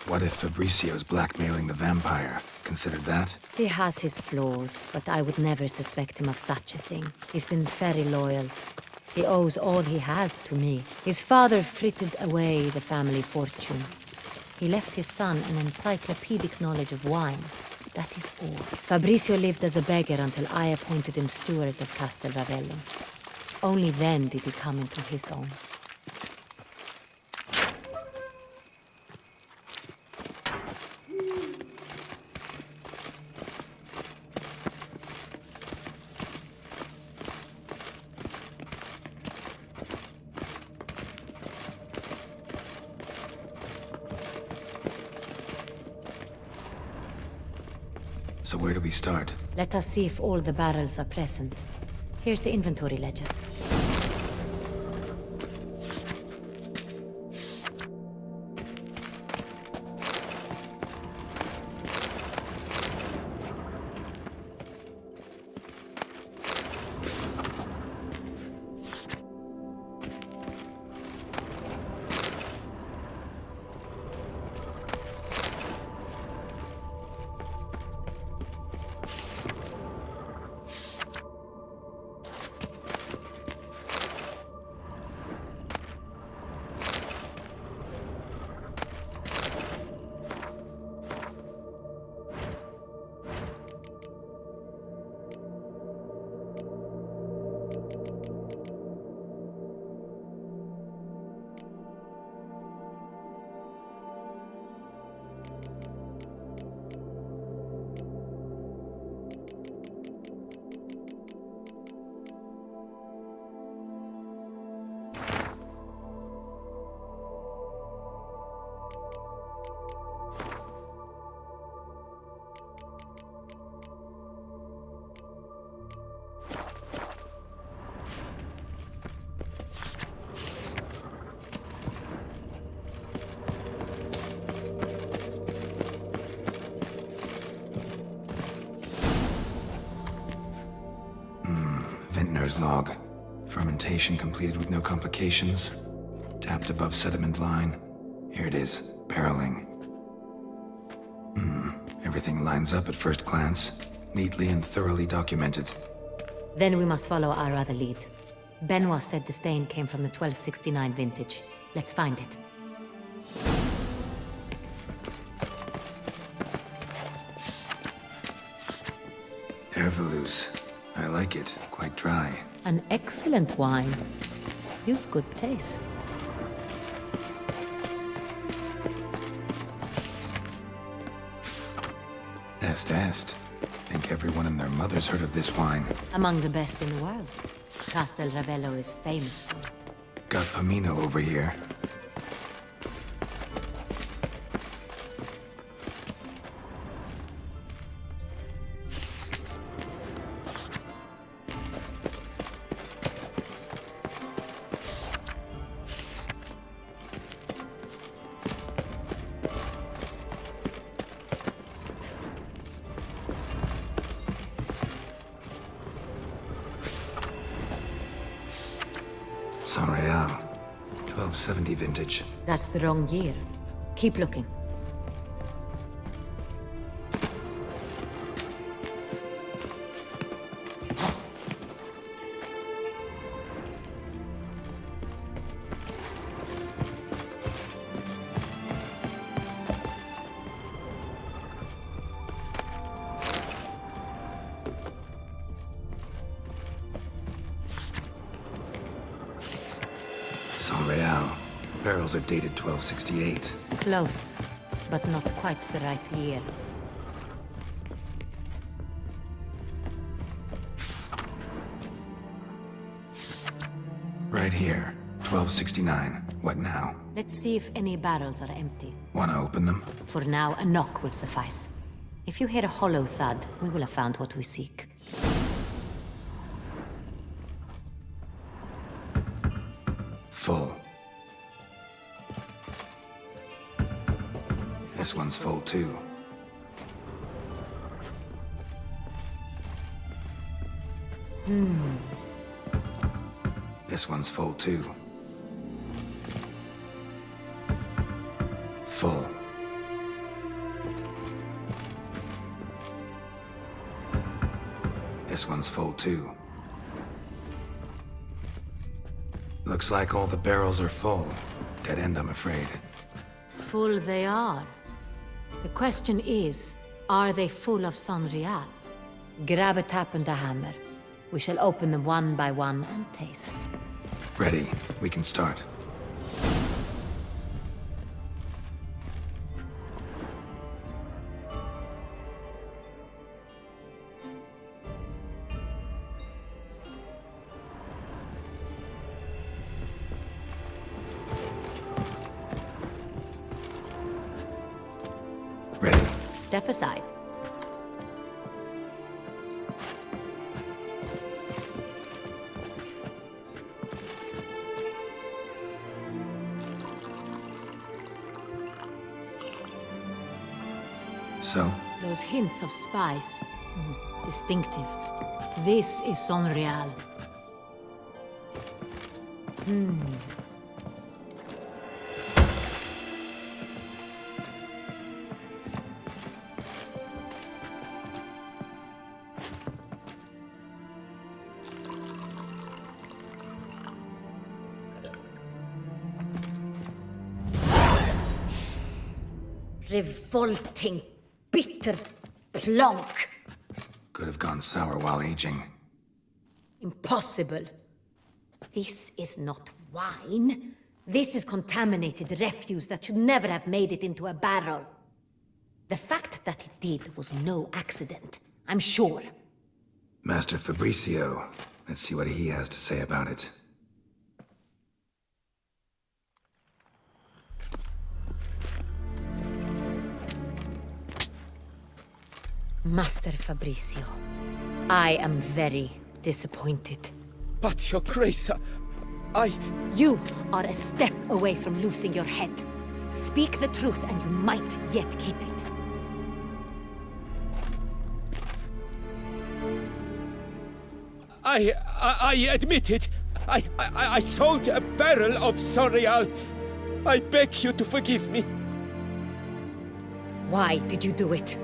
What if Fabricio's blackmailing the vampire? Considered that? He has his flaws, but I would never suspect him of such a thing. He's been very loyal. He owes all he has to me. His father frittered away the family fortune. He left his son an encyclopedic knowledge of wine. That is all. Fabricio lived as a beggar until I appointed him steward of Castel Ravello. Only then did he come into his own. So where do we start? Let us see if all the barrels are present. Here's the inventory ledger. Vintner's log. Fermentation completed with no complications. Tapped above sediment line. Here it is. Barreling. Everything lines up at first glance. Neatly and thoroughly documented. Then we must follow our other lead. Benoit said the stain came from the 1269 vintage. Let's find it. Herveloos. I like it. Quite dry. An excellent wine. You've good taste. Est. Think everyone and their mother's heard of this wine. Among the best in the world. Castel Ravello is famous for it. Got Pomino over here. San Real. 1270 vintage. That's the wrong year. Keep looking. San Real. Barrels are dated 1268. Close, but not quite the right year. Right here. 1269. What now? Let's see if any barrels are empty. Wanna open them? For now, a knock will suffice. If you hear a hollow thud, we will have found what we seek. Full. This one's full too. This one's full too. Full. This one's full too. Looks like all the barrels are full. Dead end, I'm afraid. Full they are. The question is, are they full of Sonreal? Grab a tap and a hammer. We shall open them one by one and taste. Ready. We can start. Ready. Step aside. So? Those hints of spice. Distinctive. This is Sonreal. Revolting, bitter plonk. Could have gone sour while aging. Impossible. This is not wine. This is contaminated refuse that should never have made it into a barrel. The fact that it did was no accident, I'm sure. Master Fabricio. Let's see what he has to say about it. Master Fabricio, I am very disappointed. But, Your Grace, You are a step away from losing your head. Speak the truth and you might yet keep it. I admit it. I sold a barrel of Sonreal. I beg you to forgive me. Why did you do it?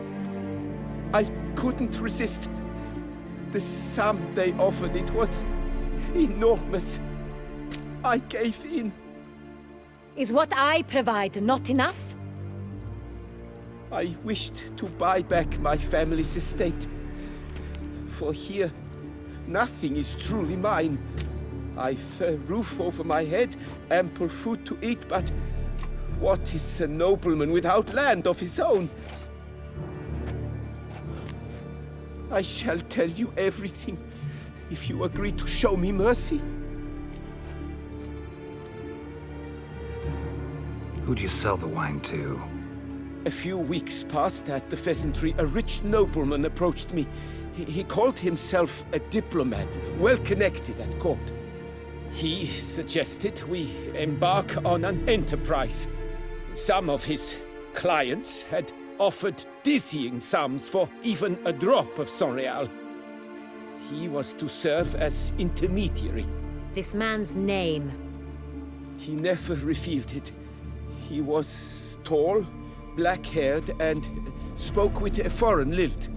I couldn't resist. The sum they offered, it was enormous. I gave in. Is what I provide not enough? I wished to buy back my family's estate. For here, nothing is truly mine. I've a roof over my head, ample food to eat, but what is a nobleman without land of his own? I shall tell you everything, if you agree to show me mercy. Who'd you sell the wine to? A few weeks past at the pheasantry, a rich nobleman approached me. He called himself a diplomat, well connected at court. He suggested we embark on an enterprise. Some of his clients had offered dizzying sums for even a drop of Sonreal. He was to serve as intermediary. This man's name. He never revealed it. He was tall, black-haired, and spoke with a foreign lilt.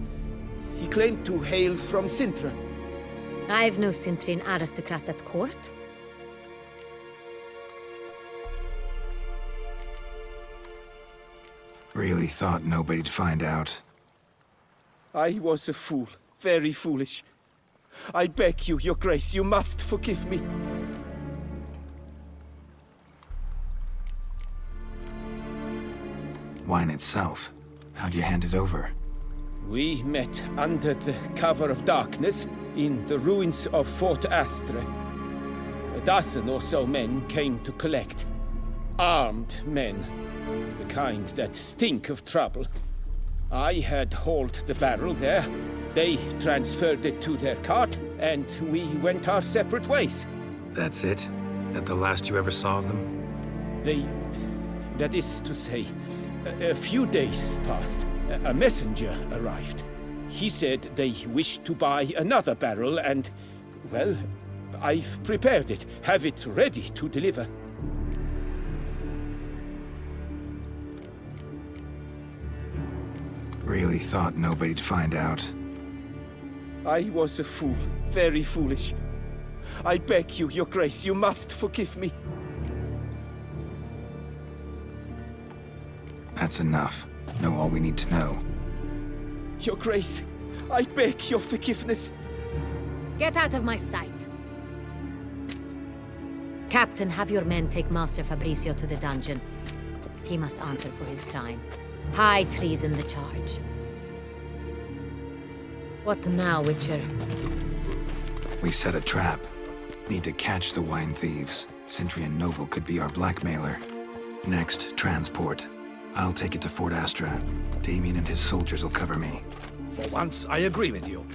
He claimed to hail from Sintra. I've no Sintrian aristocrat at court. Really thought nobody'd find out. I was a fool, very foolish. I beg you, Your Grace, you must forgive me. Wine itself. How'd you hand it over? We met under the cover of darkness in the ruins of Fort Astre. A dozen or so men came to collect. Armed men. The kind that stink of trouble. I had hauled the barrel there. They transferred it to their cart, and we went our separate ways. That's it? That the last you ever saw of them? That is to say, a few days passed. A messenger arrived. He said they wished to buy another barrel and, well, I've prepared it. Have it ready to deliver. Really thought nobody'd find out. I was a fool, very foolish. I beg you, Your Grace, you must forgive me. That's enough. Know all we need to know. Your Grace, I beg your forgiveness. Get out of my sight. Captain, have your men take Master Fabrizio to the dungeon. He must answer for his crime. High treason the charge. What now, Witcher? We set a trap. Need to catch the wine thieves. Sentry and Noble could be our blackmailer. Next, transport. I'll take it to Fort Astra. Damien and his soldiers will cover me. For once, I agree with you.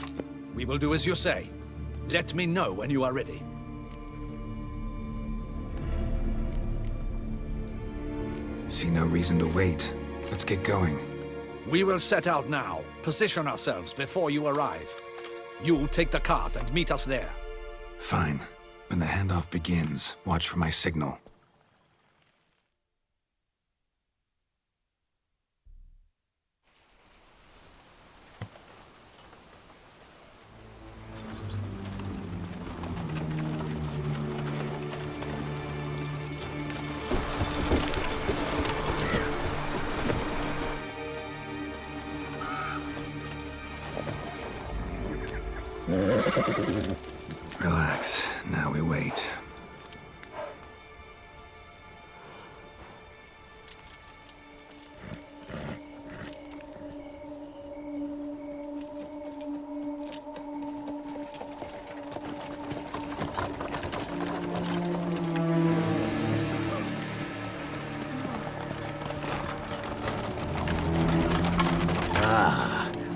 We will do as you say. Let me know when you are ready. See no reason to wait. Let's get going. We will set out now. Position ourselves before you arrive. You take the cart and meet us there. Fine. When the handoff begins, watch for my signal. Relax. Now we wait.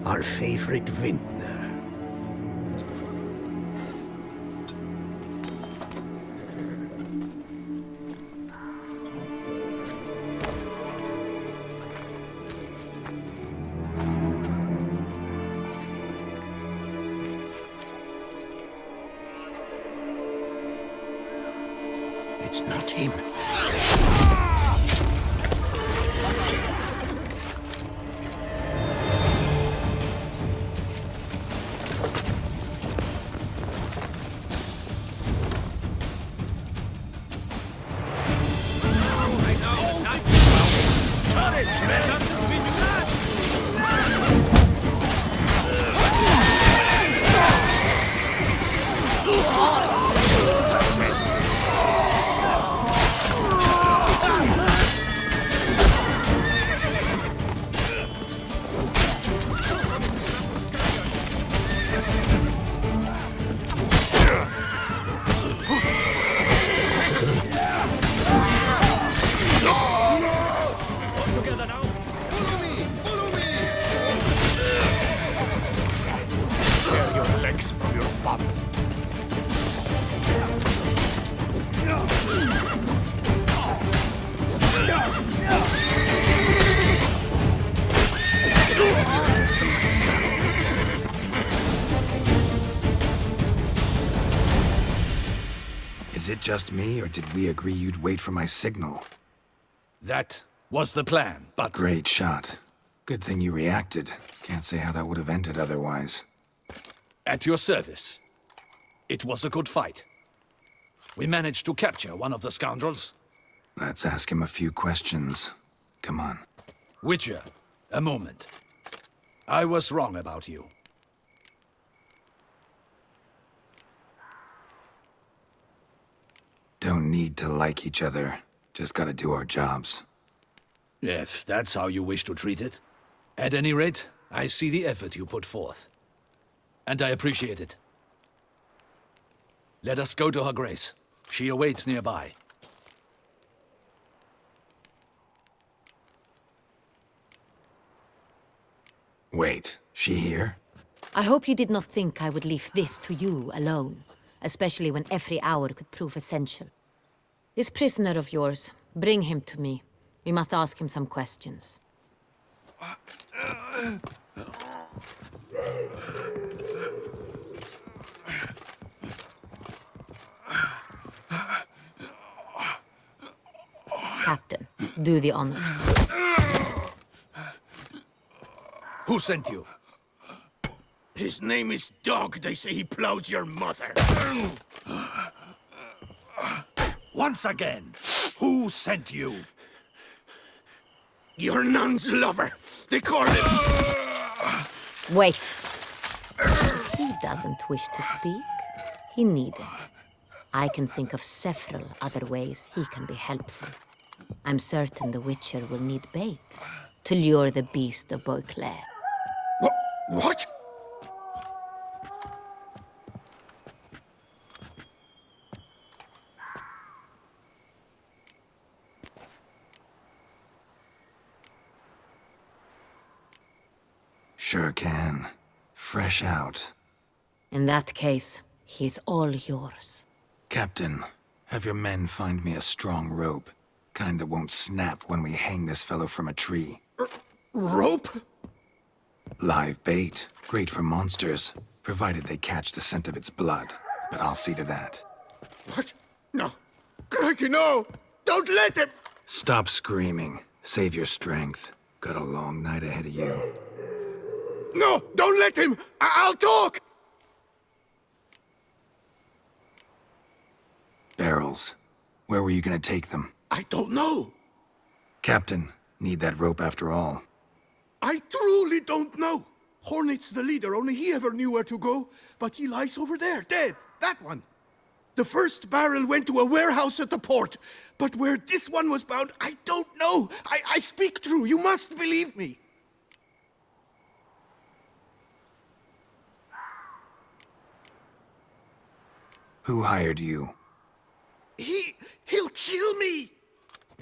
Our favorite vintner. It's not him. Is it just me, or did we agree you'd wait for my signal? That was the plan, but... Great shot. Good thing you reacted. Can't say how that would have ended otherwise. At your service. It was a good fight. We managed to capture one of the scoundrels. Let's ask him a few questions. Come on. Witcher, a moment. I was wrong about you. Don't need to like each other. Just gotta do our jobs. If that's how you wish to treat it. At any rate, I see the effort you put forth. And I appreciate it. Let us go to her grace. She awaits nearby. Wait, she here? I hope you did not think I would leave this to you alone, especially when every hour could prove essential. This prisoner of yours, bring him to me. We must ask him some questions. Captain, do the honors. Who sent you? His name is Dog. They say he plowed your mother. Once again, who sent you? Your nun's lover. They call him... Wait. He doesn't wish to speak. He needn't. I can think of several other ways he can be helpful. I'm certain the Witcher will need bait to lure the beast of Beauclair. What? Sure can. Fresh out. In that case, he's all yours. Captain, have your men find me a strong rope. Kind that won't snap when we hang this fellow from a tree. Rope? Live bait. Great for monsters, provided they catch the scent of its blood. But I'll see to that. What? No. Crikey, no! Don't let him! Stop screaming. Save your strength. Got a long night ahead of you. No! Don't let him! I'll talk! Barrels. Where were you gonna take them? I don't know. Captain, need that rope after all. I truly don't know. Hornet's the leader, only he ever knew where to go. But he lies over there, dead. That one. The first barrel went to a warehouse at the port. But where this one was bound, I don't know. I speak true. You must believe me. Who hired you? He'll kill me.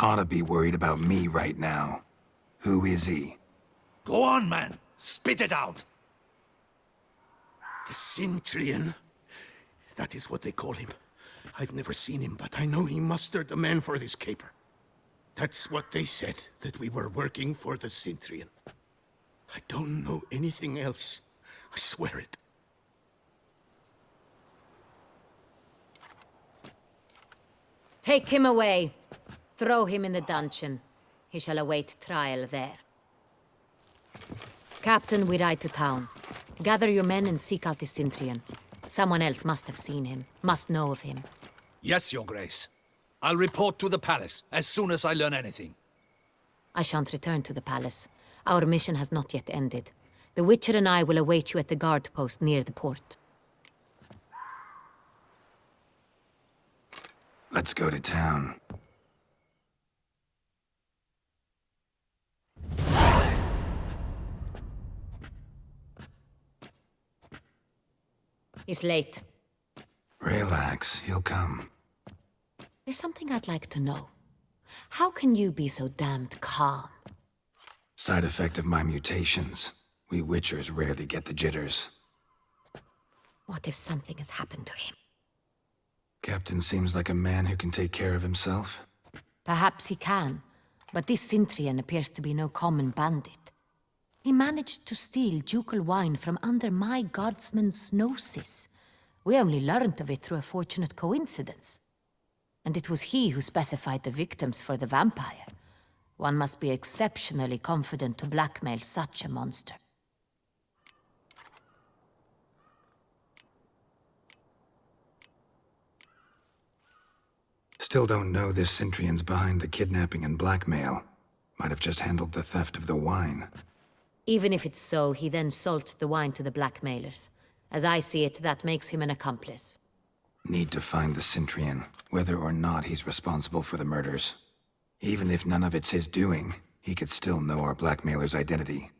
Ought to be worried about me right now. Who is he? Go on, man. Spit it out. The Cintrian. That is what they call him. I've never seen him, but I know he mustered the men for this caper. That's what they said, that we were working for the Cintrian. I don't know anything else. I swear it. Take him away. Throw him in the dungeon. He shall await trial there. Captain, we ride to town. Gather your men and seek out the Cintrian. Someone else must have seen him, must know of him. Yes, Your Grace. I'll report to the palace as soon as I learn anything. I shan't return to the palace. Our mission has not yet ended. The Witcher and I will await you at the guard post near the port. Let's go to town. He's late. Relax, he'll come. There's something I'd like to know. How can you be so damned calm? Side effect of my mutations. We Witchers rarely get the jitters. What if something has happened to him? Captain seems like a man who can take care of himself. Perhaps he can, but this Cintrian appears to be no common bandit. He managed to steal ducal wine from under my guardsman's noses. We only learned of it through a fortunate coincidence. And it was he who specified the victims for the vampire. One must be exceptionally confident to blackmail such a monster. Still don't know this Cintrian's behind the kidnapping and blackmail. Might have just handled the theft of the wine. Even if it's so, he then sold the wine to the blackmailers. As I see it, that makes him an accomplice. Need to find the Cintrian, whether or not he's responsible for the murders. Even if none of it's his doing, he could still know our blackmailer's identity.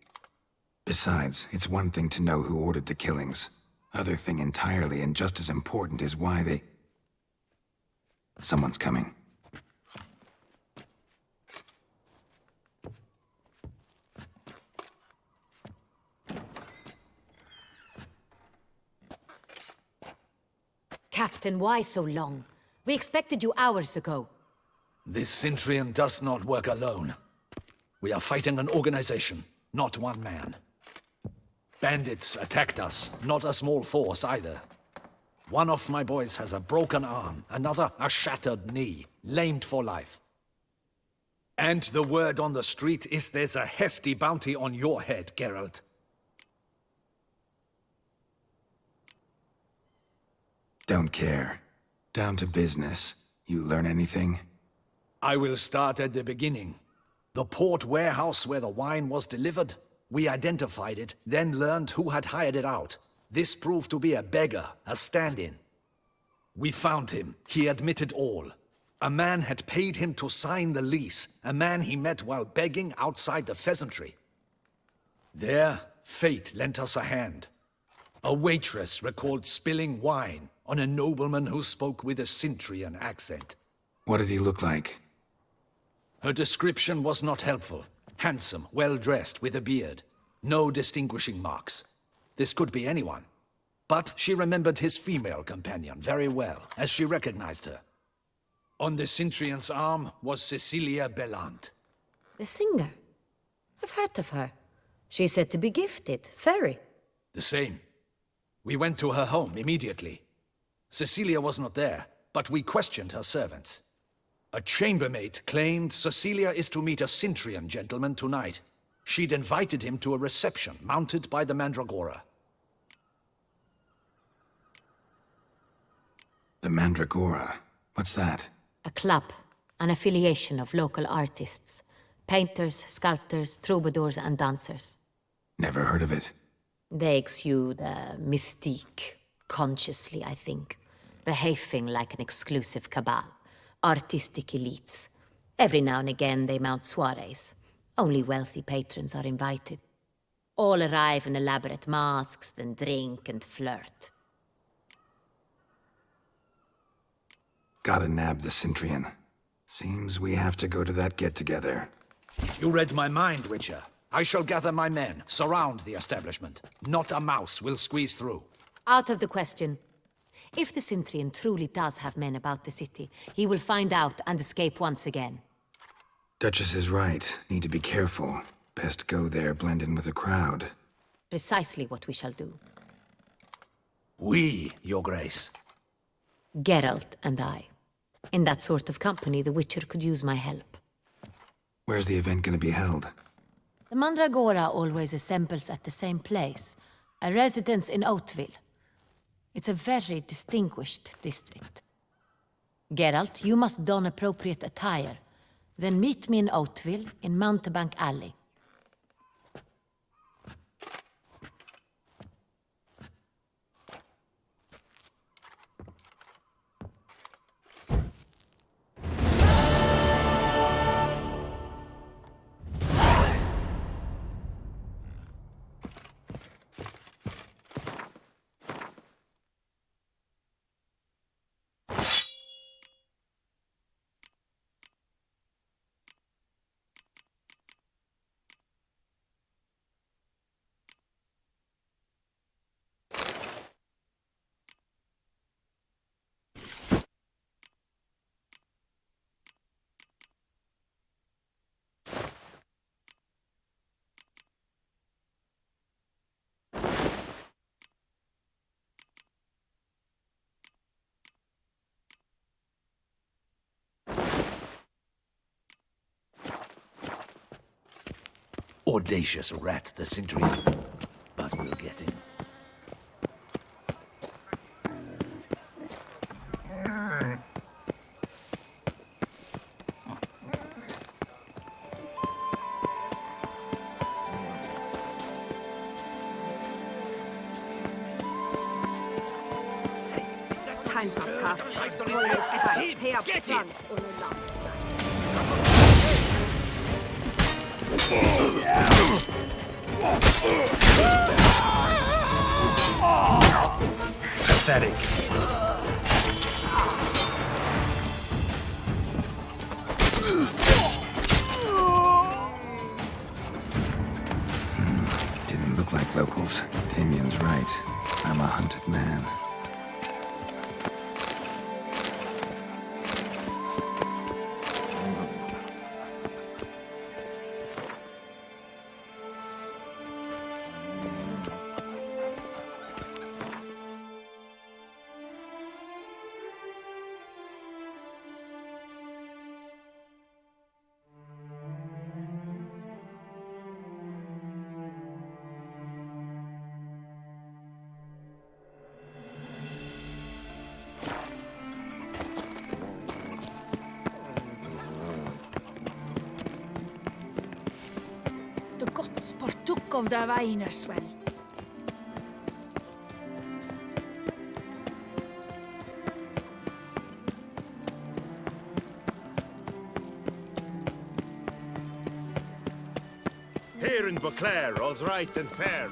Besides, it's one thing to know who ordered the killings. Other thing entirely, and just as important, is why they... Someone's coming. Captain, why so long? We expected you hours ago. This Cintrian does not work alone. We are fighting an organization, not one man. Bandits attacked us, not a small force either. One of my boys has a broken arm, another a shattered knee, lamed for life. And the word on the street is there's a hefty bounty on your head, Geralt. Don't care. Down to business. You learn anything? I will start at the beginning. The port warehouse where the wine was delivered. We identified it, then learned who had hired it out. This proved to be a beggar, a stand-in. We found him. He admitted all. A man had paid him to sign the lease, a man he met while begging outside the pheasantry. There, fate lent us a hand. A waitress recalled spilling wine on a nobleman who spoke with a Cintrian accent. What did he look like? Her description was not helpful. Handsome, well-dressed, with a beard. No distinguishing marks. This could be anyone. But she remembered his female companion very well, as she recognized her. On the Cintrian's arm was Cecilia Bellant. The singer? I've heard of her. She's said to be gifted, very. The same. We went to her home immediately. Cecilia was not there, but we questioned her servants. A chambermaid claimed Cecilia is to meet a Cintrian gentleman tonight. She'd invited him to a reception mounted by the Mandragora. The Mandragora? What's that? A club, an affiliation of local artists. Painters, sculptors, troubadours and dancers. Never heard of it. They exude mystique, consciously, I think. Behaving like an exclusive cabal. Artistic elites. Every now and again they mount soirees. Only wealthy patrons are invited. All arrive in elaborate masks, then drink and flirt. Gotta nab the Cintrian. Seems we have to go to that get-together. You read my mind, Witcher. I shall gather my men, surround the establishment. Not a mouse will squeeze through. Out of the question. If the Cintrian truly does have men about the city, he will find out and escape once again. Duchess is right. Need to be careful. Best go there, blend in with the crowd. Precisely what we shall do. We, Your Grace. Geralt and I. In that sort of company, the Witcher could use my help. Where's the event gonna be held? The Mandragora always assembles at the same place, a residence in Oatville. It's a very distinguished district. Geralt, you must don appropriate attire. Then meet me in Oatville, in Mountebank Alley. Audacious rat, the Cintrian. But we'll get him. Times are tough. Always tight. Pay up front or no love Pathetic. Didn't look like locals. Damien's right. I'm a hunted man. the guts partook of the Weinerswell. Here in Beauclair, all's right and fair.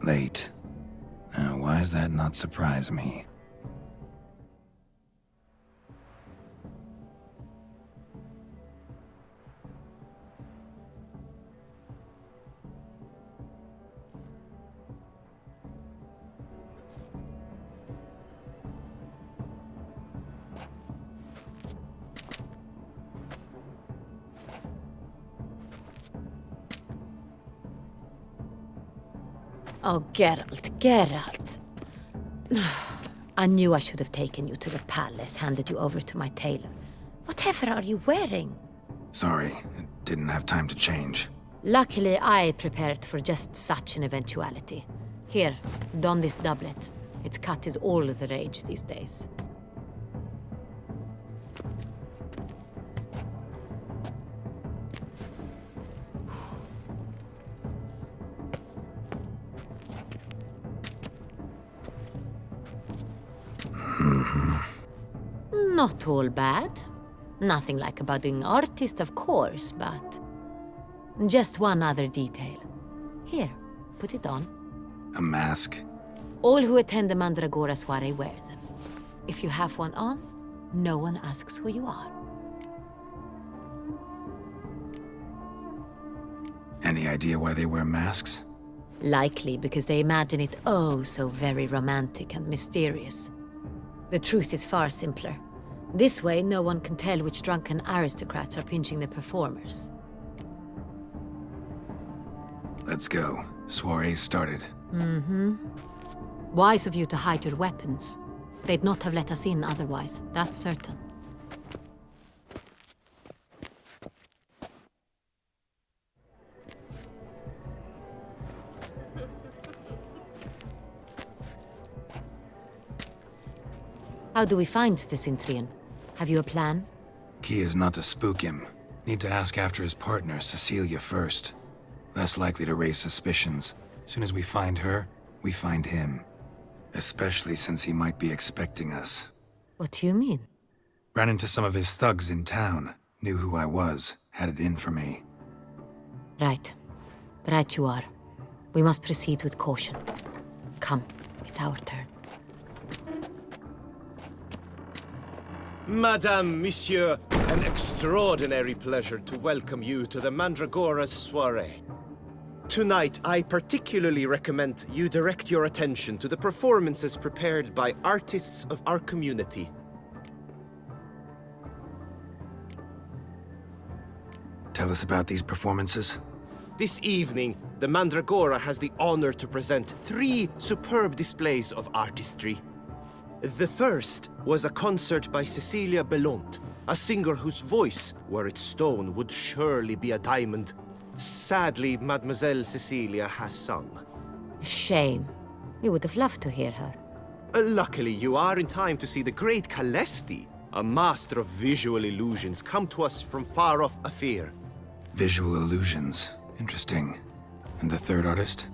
Late. Now, why does that not surprise me? Oh, Geralt. I knew I should have taken you to the palace, handed you over to my tailor. Whatever are you wearing? Sorry, it didn't have time to change. Luckily, I prepared for just such an eventuality. Here, don this doublet. Its cut is all the rage these days. Not all bad. Nothing like a budding artist, of course, but... just one other detail. Here, put it on. A mask? All who attend the Mandragora soiree wear them. If you have one on, no one asks who you are. Any idea why they wear masks? Likely because they imagine it oh so very romantic and mysterious. The truth is far simpler. This way, no one can tell which drunken aristocrats are pinching the performers. Let's go. Soiree's started. Wise of you to hide your weapons. They'd not have let us in otherwise, that's certain. How do we find the Cintrian? Have you a plan? Key is not to spook him. Need to ask after his partner, Cecilia, first. Less likely to raise suspicions. Soon as we find her, we find him. Especially since he might be expecting us. What do you mean? Ran into some of his thugs in town. Knew who I was. Had it in for me. Right. Right you are. We must proceed with caution. Come, it's our turn. Madame, Monsieur, an extraordinary pleasure to welcome you to the Mandragora's soiree. Tonight, I particularly recommend you direct your attention to the performances prepared by artists of our community. Tell us about these performances. This evening, the Mandragora has the honor to present 3 superb displays of artistry. The first was a concert by Cecilia Belont, a singer whose voice, were it stone, would surely be a diamond. Sadly, Mademoiselle Cecilia has sung. Shame. We would have loved to hear her. Luckily, you are in time to see the great Calesti, a master of visual illusions, come to us from far off Afir. Visual illusions. Interesting. And the third artist?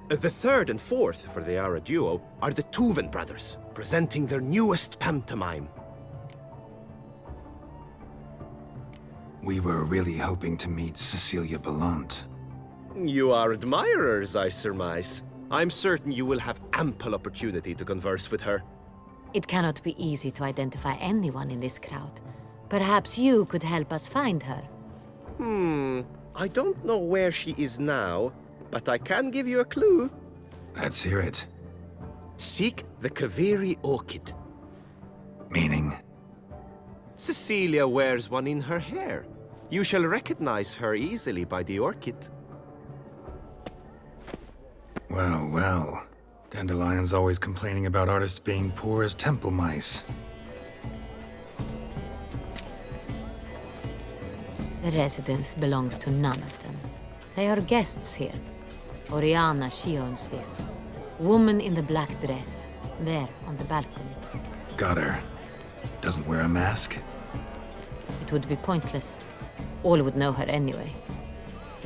The third and fourth, for they are a duo, are the Tuven brothers, presenting their newest pantomime. We were really hoping to meet Cecilia Belont. You are admirers, I surmise. I'm certain you will have ample opportunity to converse with her. It cannot be easy to identify anyone in this crowd. Perhaps you could help us find her. I don't know where she is now, but I can give you a clue. Let's hear it. Seek the Kaveri orchid. Meaning? Cecilia wears one in her hair. You shall recognize her easily by the orchid. Well, well. Dandelion's always complaining about artists being poor as temple mice. The residence belongs to none of them. They are guests here. Oriana, she owns this. Woman in the black dress, there on the balcony. Got her. Doesn't wear a mask? It would be pointless. All would know her anyway.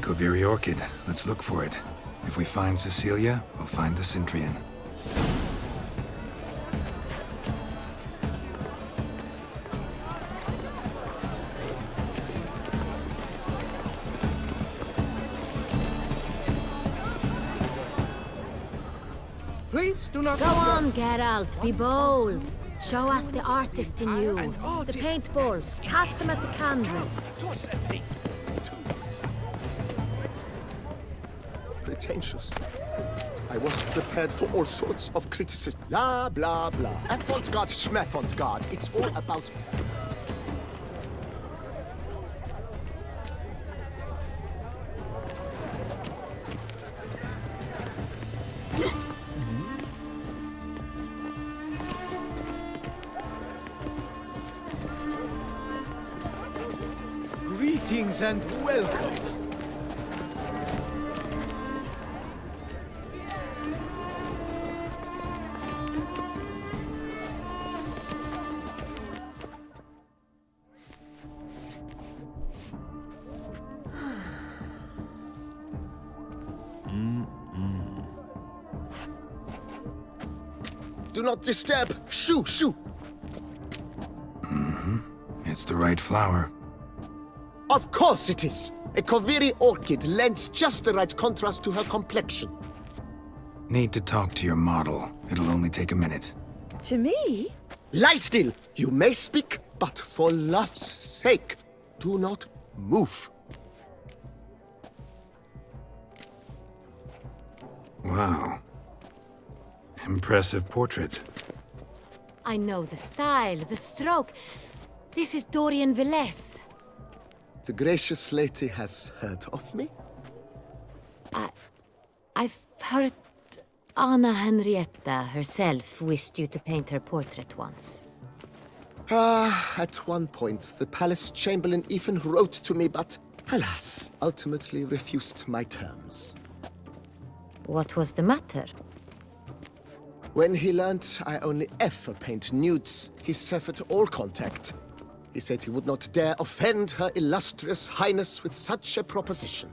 Koviri Orchid. Let's look for it. If we find Cecilia, we'll find the Centrian. Please do not Go on, Geralt, be bold. Show us the artist in you. The paintballs, cast them at the canvas. Pretentious. I was prepared for all sorts of criticism. Blah, blah, blah. Avant-garde, schmeffant-garde. It's all about... Greetings and welcome. Do not disturb! Shoo, shoo! It's the right flower. Of course it is! A Koviri orchid lends just the right contrast to her complexion. Need to talk to your model. It'll only take a minute. To me? Lie still! You may speak, but for love's sake, do not move. Wow. Impressive portrait. I know the style, the stroke. This is Dorian Velez. The gracious lady has heard of me? I've heard Anna Henrietta herself wished you to paint her portrait once. At one point, the palace chamberlain even wrote to me, but alas, ultimately refused my terms. What was the matter? When he learned I only ever paint nudes, he severed all contact. He said he would not dare offend her illustrious highness with such a proposition.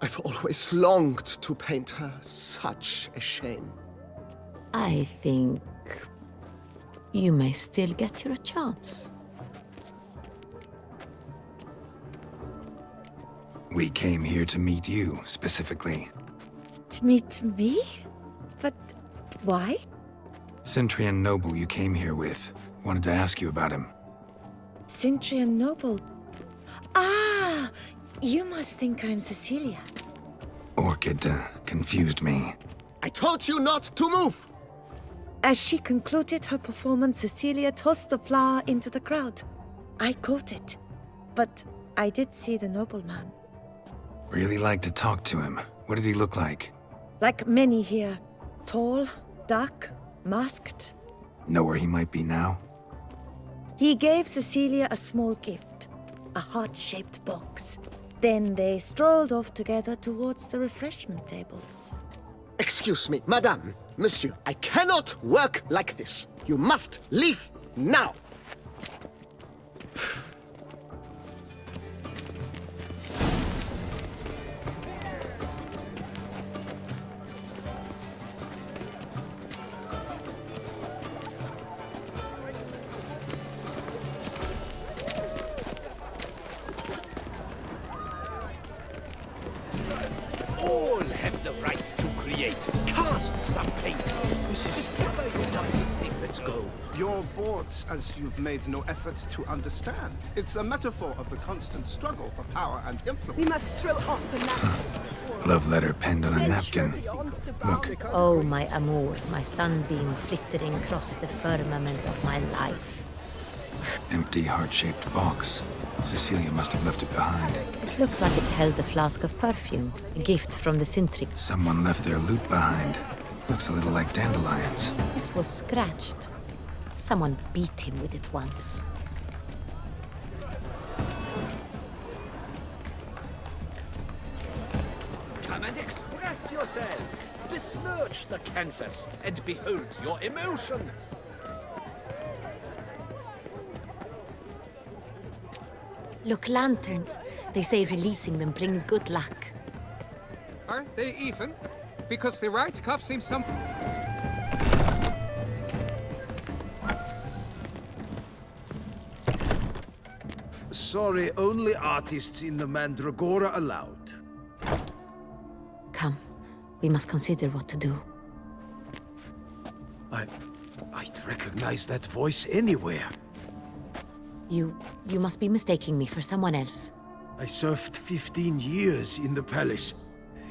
I've always longed to paint her. Such a shame. I think you may still get your chance. We came here to meet you, specifically. To meet me? But why? Centrian noble you came here with. Wanted to ask you about him. Centrian noble. Ah! You must think I'm Cecilia. Orchid confused me. I told you not to move! As she concluded her performance, Cecilia tossed the flower into the crowd. I caught it, but I did see the nobleman. Really like to talk to him. What did he look like? Like many here. Tall, dark, masked. Know where he might be now? He gave Cecilia a small gift, a heart-shaped box. Then they strolled off together towards the refreshment tables. Excuse me, madame, monsieur, I cannot work like this. You must leave now. All have the right to create. Cast some paint. Discover your artistic. Let's go. You're bored as you've made no effort to understand. It's a metaphor of the constant struggle for power and influence. We must throw off the napkins. Love letter penned on a napkin. Look, Oh, my amour, my sunbeam flittering across the firmament of my life. empty heart-shaped box. Cecilia must have left it behind. It looks like it held a flask of perfume, a gift from the Sintry. Someone left their loot behind. Looks a little like dandelions. This was scratched. Someone beat him with it once. Come and express yourself. Besmirch the canvas and behold your emotions. Look, lanterns. They say releasing them brings good luck. Are they even? Because the right cuff seems some... Sorry, only artists in the Mandragora allowed. Come, we must consider what to do. I'd recognize that voice anywhere. You must be mistaking me for someone else. I served 15 years in the palace.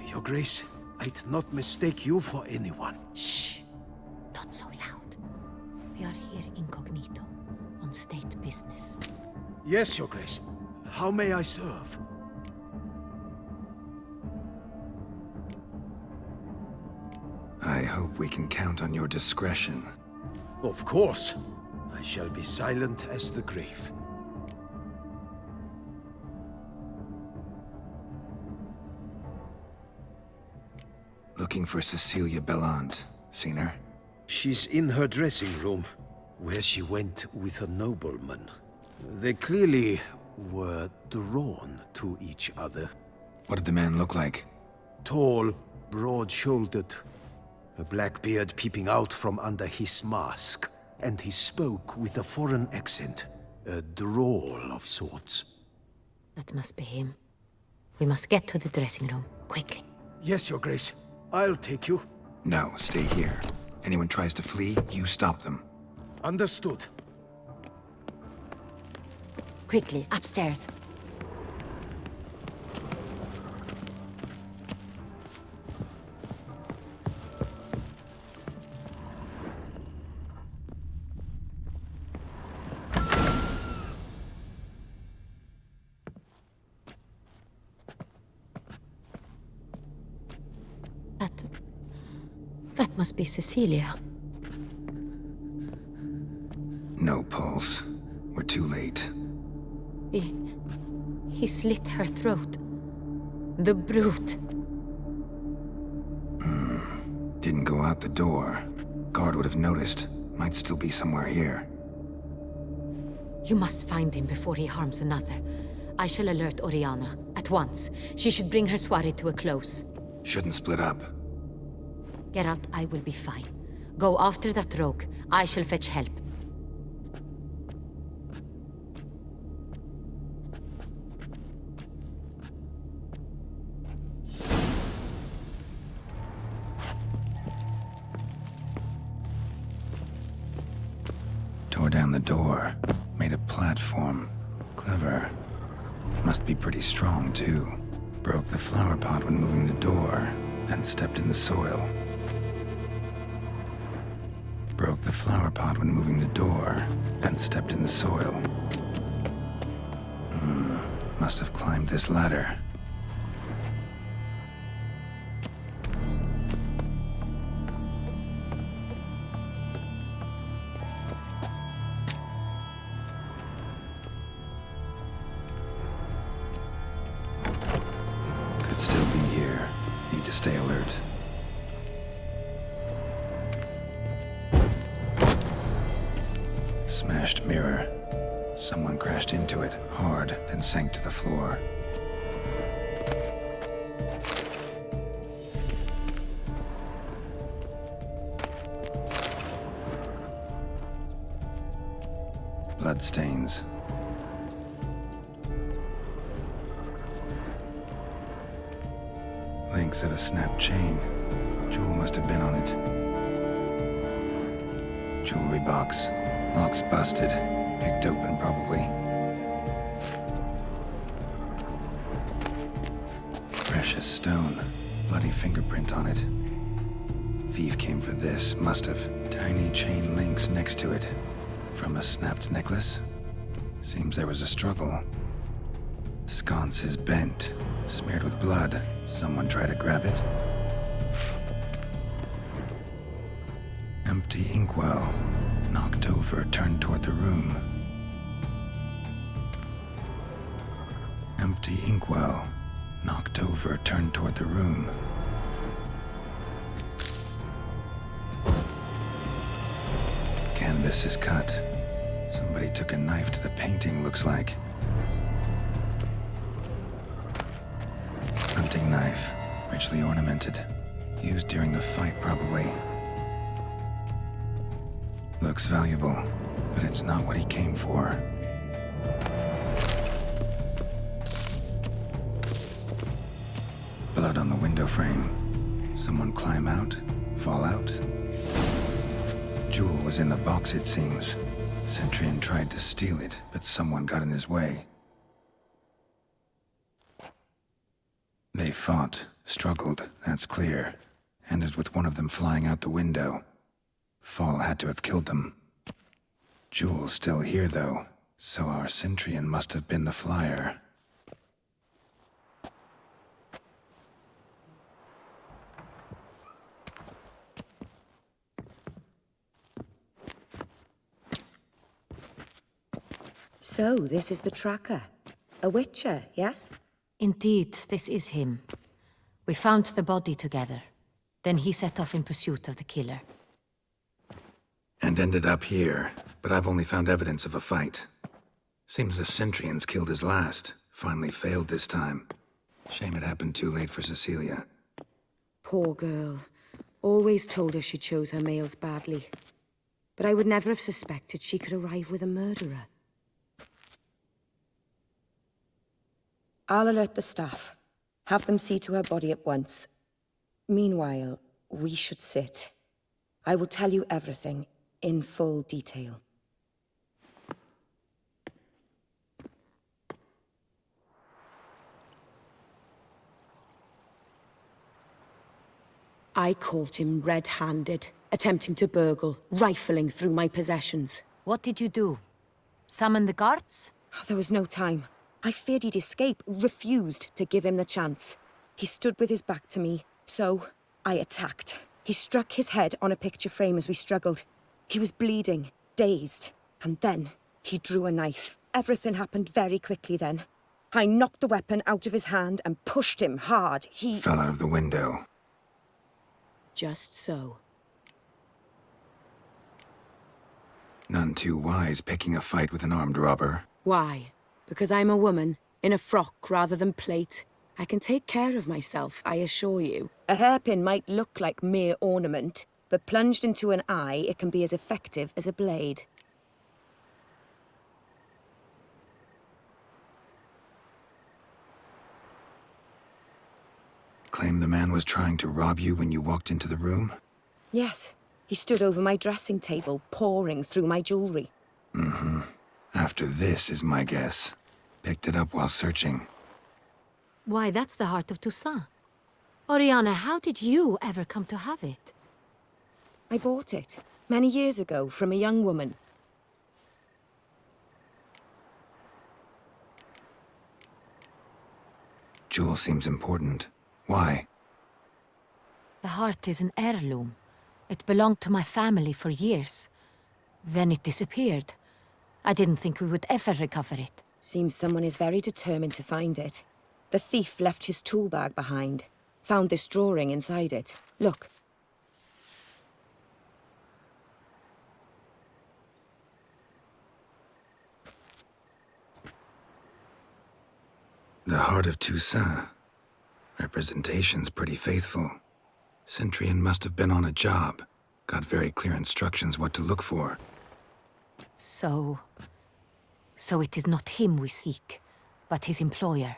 Your Grace, I'd not mistake you for anyone. Shh! Not so loud. We are here incognito, on state business. Yes, Your Grace. How may I serve? I hope we can count on your discretion. Of course. I shall be silent as the grave. Looking for Cecilia Bellant. Seen her? She's in her dressing room, where she went with a nobleman. They clearly were drawn to each other. What did the man look like? Tall, broad-shouldered, a black beard peeping out from under his mask, and he spoke with a foreign accent, a drawl of sorts. That must be him. We must get to the dressing room, quickly. Yes, Your Grace. I'll take you. No, stay here. Anyone tries to flee, you stop them. Understood. Quickly, upstairs. That must be Cecilia. No pulse. We're too late. He slit her throat. The brute. Didn't go out the door. Guard would have noticed. Might still be somewhere here. You must find him before he harms another. I shall alert Oriana, at once. She should bring her soirée to a close. Shouldn't split up. Geralt, I will be fine. Go after that rogue. I shall fetch help. Tore down the door. Made a platform. Clever. Must be pretty strong, too. Broke the flower pot when moving the door, then stepped in the soil. Broke the flower pot when moving the door, then stepped in the soil. Must have climbed this ladder. Could still be here. Need to stay alert. Smashed mirror. Someone crashed into it, hard, then sank to the floor. Bloodstains. Links of a snapped chain. Jewel must have been on it. Jewelry box. Lock's busted. Picked open, probably. Precious stone. Bloody fingerprint on it. Thief came for this, must have. Tiny chain links next to it. From a snapped necklace? Seems there was a struggle. Sconce is bent. Smeared with blood. Someone tried to grab it. Empty inkwell. Knocked over, turned toward the room. Empty inkwell. Knocked over, turned toward the room. Canvas is cut. Somebody took a knife to the painting, looks like. Hunting knife. Richly ornamented. Used during the fight, probably. Looks valuable, but it's not what he came for. Blood on the window frame. Someone climb out? Fall out? Jewel was in the box, it seems. Centurion tried to steal it, but someone got in his way. They fought, struggled, that's clear. Ended with one of them flying out the window. Fall had to have killed them. Jewel's still here, though, so our Centurion must have been the flyer. So, this is the tracker. A witcher, yes? Indeed, this is him. We found the body together. Then he set off in pursuit of the killer. And ended up here, but I've only found evidence of a fight. Seems the Centurions killed his last. Finally failed this time. Shame it happened too late for Cecilia. Poor girl. Always told her she chose her males badly. But I would never have suspected she could arrive with a murderer. I'll alert the staff. Have them see to her body at once. Meanwhile, we should sit. I will tell you everything, in full detail. I caught him red-handed, attempting to burgle, rifling through my possessions. What did you do? Summon the guards? There was no time. I feared he'd escape, refused to give him the chance. He stood with his back to me, so I attacked. He struck his head on a picture frame as we struggled. He was bleeding, dazed, and then he drew a knife. Everything happened very quickly then. I knocked the weapon out of his hand and pushed him hard. He Fell out of the window. Just so. None too wise picking a fight with an armed robber. Why? Because I'm a woman, in a frock rather than plate. I can take care of myself, I assure you. A hairpin might look like mere ornament, but plunged into an eye, it can be as effective as a blade. Claim the man was trying to rob you when you walked into the room? Yes. He stood over my dressing table, pouring through my jewelry. Mm-hmm. After this is my guess. Picked it up while searching. Why, that's the heart of Toussaint. Oriana, how did you ever come to have it? I bought it, many years ago, from a young woman. Jewel seems important. Why? The heart is an heirloom. It belonged to my family for years. Then it disappeared. I didn't think we would ever recover it. Seems someone is very determined to find it. The thief left his tool bag behind. Found this drawing inside it. Look. The heart of Toussaint. Representation's pretty faithful. Centurion must have been on a job. Got very clear instructions what to look for. So it is not him we seek, but his employer.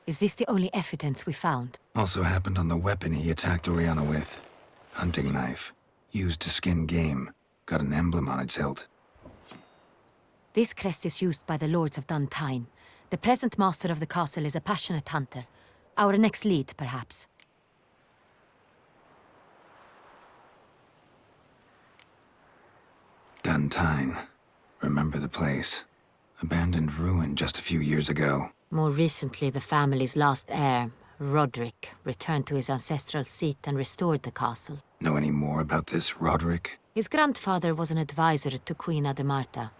Is this the only evidence we found? Also happened on the weapon he attacked Oriana with. Hunting knife. Used to skin game. Got an emblem on its hilt. This crest is used by the lords of Duntine. The present master of the castle is a passionate hunter. Our next lead, perhaps. Duntine. Remember the place. Abandoned ruin just a few years ago. More recently, the family's last heir, Roderick returned to his ancestral seat and restored the castle. Know any more about this Roderick? His grandfather was an advisor to Queen Ademarta.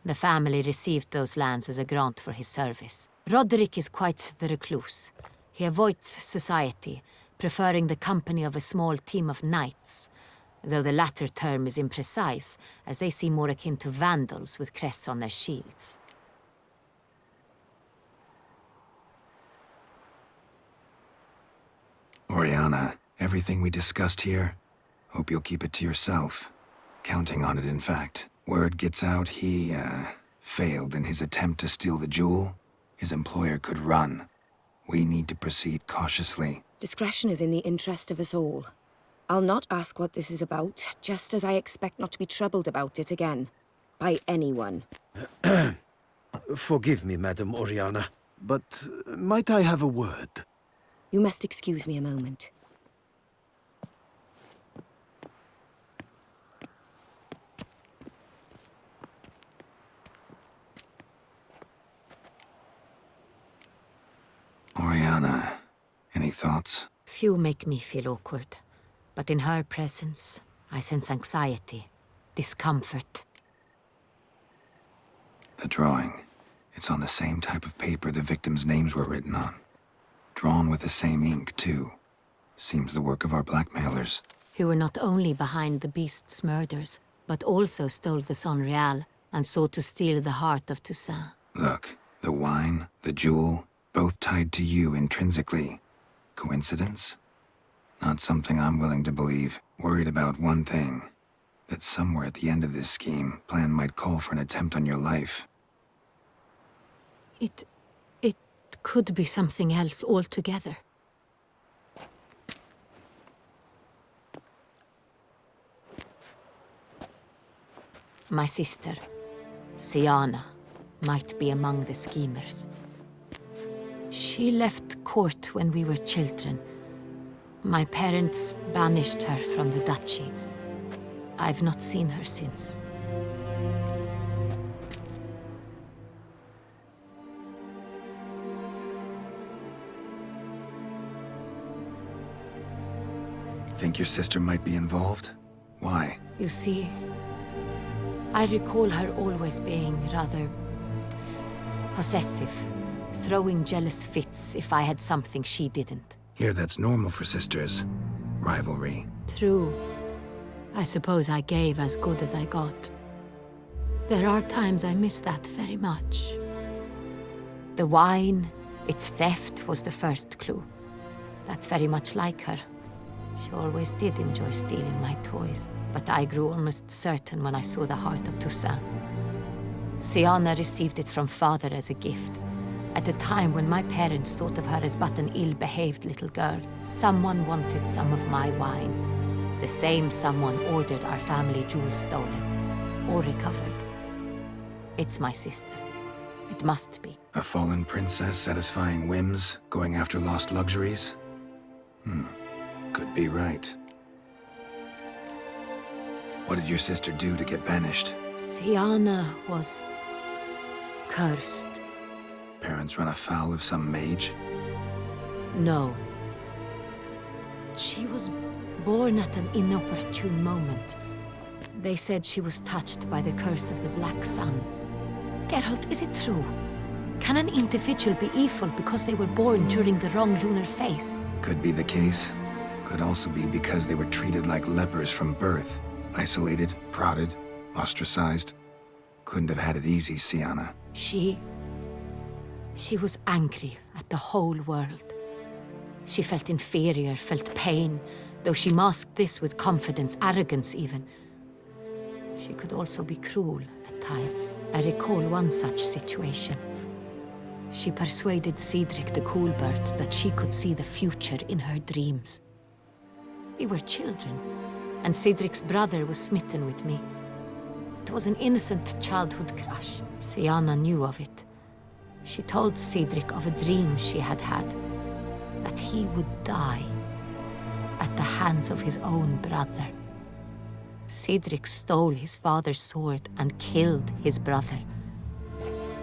The family received those lands as a grant for his service. Roderick is quite the recluse. He avoids society, preferring the company of a small team of knights, though the latter term is imprecise, as they seem more akin to vandals with crests on their shields. Oriana, everything we discussed here, hope you'll keep it to yourself. Counting on it, in fact. Word gets out he, failed in his attempt to steal the jewel. His employer could run. We need to proceed cautiously. Discretion is in the interest of us all. I'll not ask what this is about, just as I expect not to be troubled about it again. By anyone. Forgive me, Madam Oriana, but might I have a word? You must excuse me a moment. Oriana, any thoughts? Few make me feel awkward, but in her presence, I sense anxiety, discomfort. The drawing. It's on the same type of paper the victims' names were written on. Drawn with the same ink, too. Seems the work of our blackmailers. Who were not only behind the beast's murders, but also stole the Son Real and sought to steal the heart of Toussaint. Look, the wine, the jewel, both tied to you intrinsically. Coincidence? Not something I'm willing to believe. Worried about one thing. That somewhere at the end of this scheme, plan might call for an attempt on your life. It could be something else altogether. My sister, Siana, might be among the schemers. She left court when we were children. My parents banished her from the duchy. I've not seen her since. Think your sister might be involved? Why? You see, I recall her always being rather possessive, throwing jealous fits if I had something she didn't. Here, that's normal for sisters. Rivalry. True. I suppose I gave as good as I got. There are times I miss that very much. The wine, its theft, was the first clue. That's very much like her. She always did enjoy stealing my toys, but I grew almost certain when I saw the heart of Toussaint. Siana received it from father as a gift. At a time when my parents thought of her as but an ill-behaved little girl, someone wanted some of my wine. The same someone ordered our family jewels stolen, or recovered. It's my sister. It must be. A fallen princess satisfying whims, going after lost luxuries? Could be right. What did your sister do to get banished? Siana was cursed. Parents run afoul of some mage? No. She was born at an inopportune moment. They said she was touched by the curse of the Black Sun. Geralt, is it true? Can an individual be evil because they were born during the wrong lunar phase? Could be the case. Could also be because they were treated like lepers from birth. Isolated, prodded, ostracized. Couldn't have had it easy, Siana. She was angry at the whole world. She felt inferior, felt pain, though she masked this with confidence, arrogance even. She could also be cruel at times. I recall one such situation. She persuaded Cedric the Coolbird that she could see the future in her dreams. We were children, and Cedric's brother was smitten with me. It was an innocent childhood crush. Siana knew of it. She told Cedric of a dream she had had, that he would die at the hands of his own brother. Cedric stole his father's sword and killed his brother.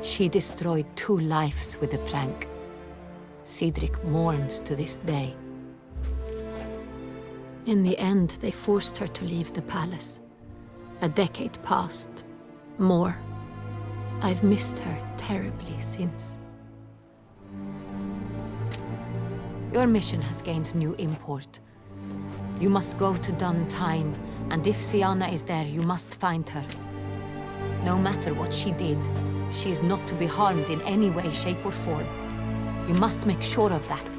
She destroyed 2 lives with a prank. Cedric mourns to this day. In the end, they forced her to leave the palace. A decade passed. More. I've missed her terribly since. Your mission has gained new import. You must go to Duntine, and if Sienna is there, you must find her. No matter what she did, she is not to be harmed in any way, shape, or form. You must make sure of that.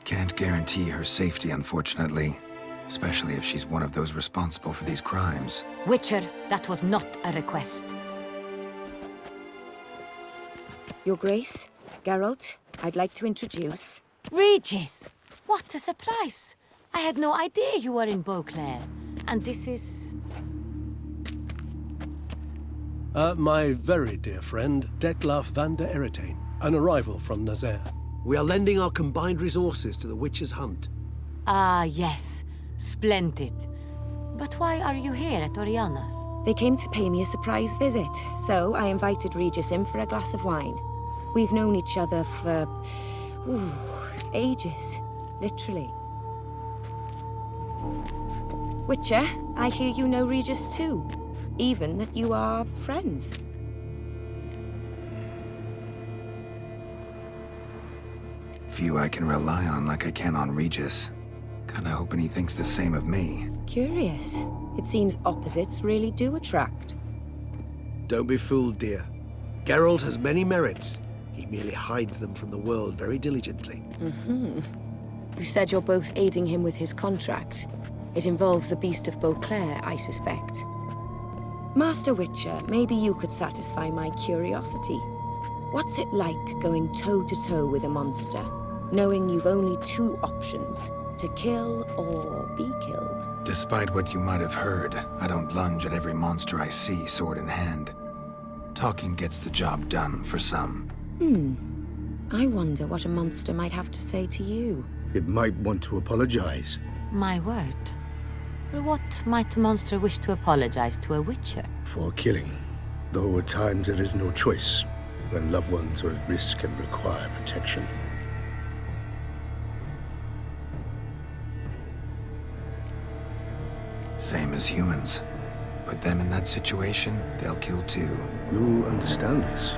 Can't guarantee her safety, unfortunately. Especially if she's one of those responsible for these crimes. Witcher, that was not a request. Your Grace, Geralt, I'd like to introduce... Regis! What a surprise! I had no idea you were in Beauclair. And this is... My very dear friend, Detlaf van der Eretain, an arrival from Nazaire. We are lending our combined resources to the Witcher's hunt. Ah, yes. Splendid. But why are you here at Oriana's? They came to pay me a surprise visit, so I invited Regis in for a glass of wine. We've known each other for... ages. Literally. Witcher, I hear you know Regis too. Even that you are friends. Few I can rely on like I can on Regis. Kinda hoping he thinks the same of me. Curious. It seems opposites really do attract. Don't be fooled, dear. Geralt has many merits. He merely hides them from the world very diligently. You said you're both aiding him with his contract. It involves the Beast of Beauclair, I suspect. Master Witcher, maybe you could satisfy my curiosity. What's it like going toe-to-toe with a monster, knowing you've only two options, to kill or be killed? Despite what you might have heard, I don't lunge at every monster I see sword in hand. Talking gets the job done for some. I wonder what a monster might have to say to you. It might want to apologize. My word. For what might a monster wish to apologize to a Witcher? For killing. Though at times there is no choice, when loved ones are at risk and require protection. Same as humans. Put them in that situation, they'll kill too. You understand this.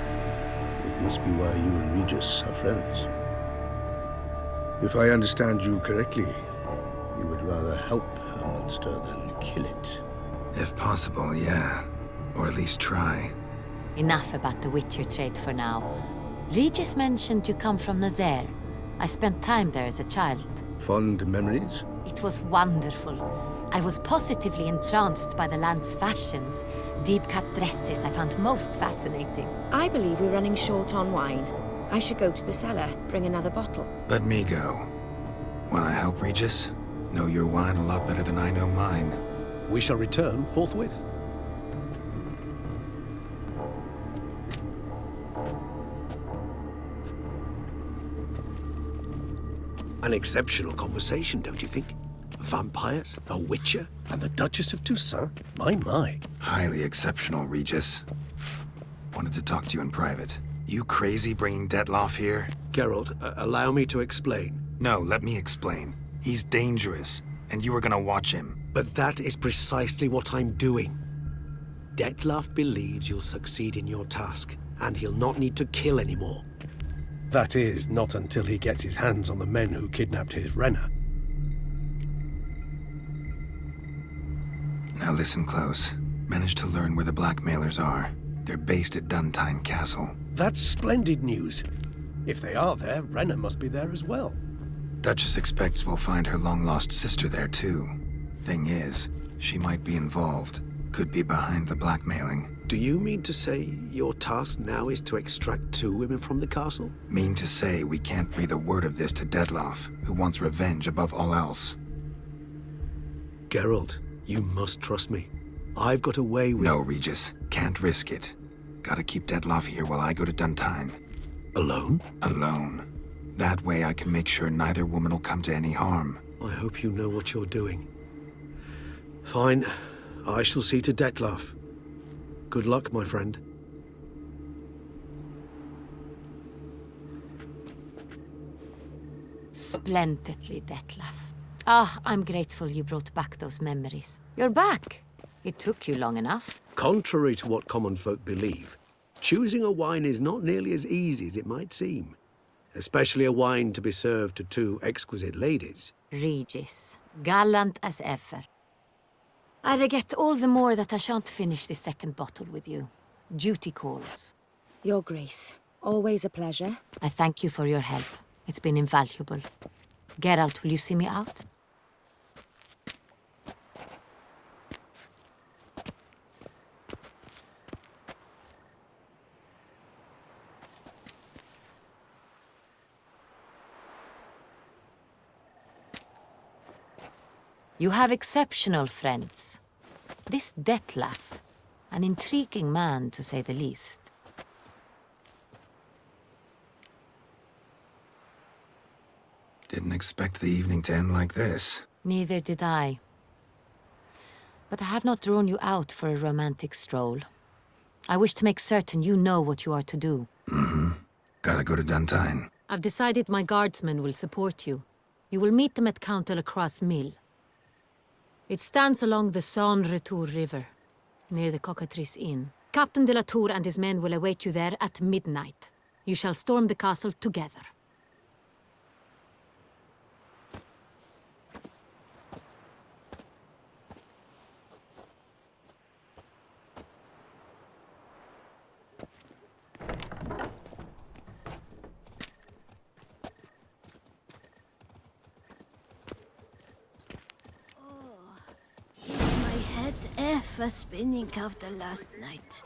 It must be why you and Regis are friends. If I understand you correctly, you would rather help a monster than kill it. If possible, yeah. Or at least try. Enough about the Witcher trade for now. Regis mentioned you come from Nazaire. I spent time there as a child. Fond memories? It was wonderful. I was positively entranced by the land's fashions. Deep-cut dresses I found most fascinating. I believe we're running short on wine. I should go to the cellar, bring another bottle. Let me go. Wanna help, Regis? Know your wine a lot better than I know mine. We shall return forthwith. An exceptional conversation, don't you think? Vampires, a Witcher, and the Duchess of Toussaint? My. Highly exceptional, Regis. Wanted to talk to you in private. You crazy bringing Detlaf here? Geralt, allow me to explain. No, let me explain. He's dangerous, and you are gonna watch him. But that is precisely what I'm doing. Detlaf believes you'll succeed in your task, and he'll not need to kill anymore. That is, not until he gets his hands on the men who kidnapped his Renna. Now listen close. Managed to learn where the blackmailers are. They're based at Duntine Castle. That's splendid news. If they are there, Renna must be there as well. Duchess expects we'll find her long-lost sister there, too. Thing is, she might be involved. Could be behind the blackmailing. Do you mean to say your task now is to extract 2 women from the castle? Mean to say we can't breathe a word of this to Detlaf, who wants revenge above all else. Geralt, you must trust me. I've got a way with... No, Regis. Can't risk it. Gotta keep Detlaf here while I go to Duntine. Alone? Alone. That way I can make sure neither woman will come to any harm. I hope you know what you're doing. Fine. I shall see to Detlaf. Good luck, my friend. splendidly, Detlef. Ah, I'm grateful you brought back those memories. You're back. It took you long enough. Contrary to what common folk believe, choosing a wine is not nearly as easy as it might seem. Especially a wine to be served to two exquisite ladies. Regis, gallant as ever. I regret all the more that I shan't finish the second bottle with you. Duty calls. Your Grace, always a pleasure. I thank you for your help. It's been invaluable. Geralt, will you see me out? You have exceptional friends. This Detlef, an intriguing man to say the least. Didn't expect the evening to end like this. Neither did I. But I have not drawn you out for a romantic stroll. I wish to make certain you know what you are to do. Gotta go to Duntine. I've decided my guardsmen will support you. You will meet them at Count de la Croix's mill. It stands along the Saône-Retour River, near the Cockatrice Inn. Captain de la Tour and his men will await you there at midnight. You shall storm the castle together. My head for spinning after last night.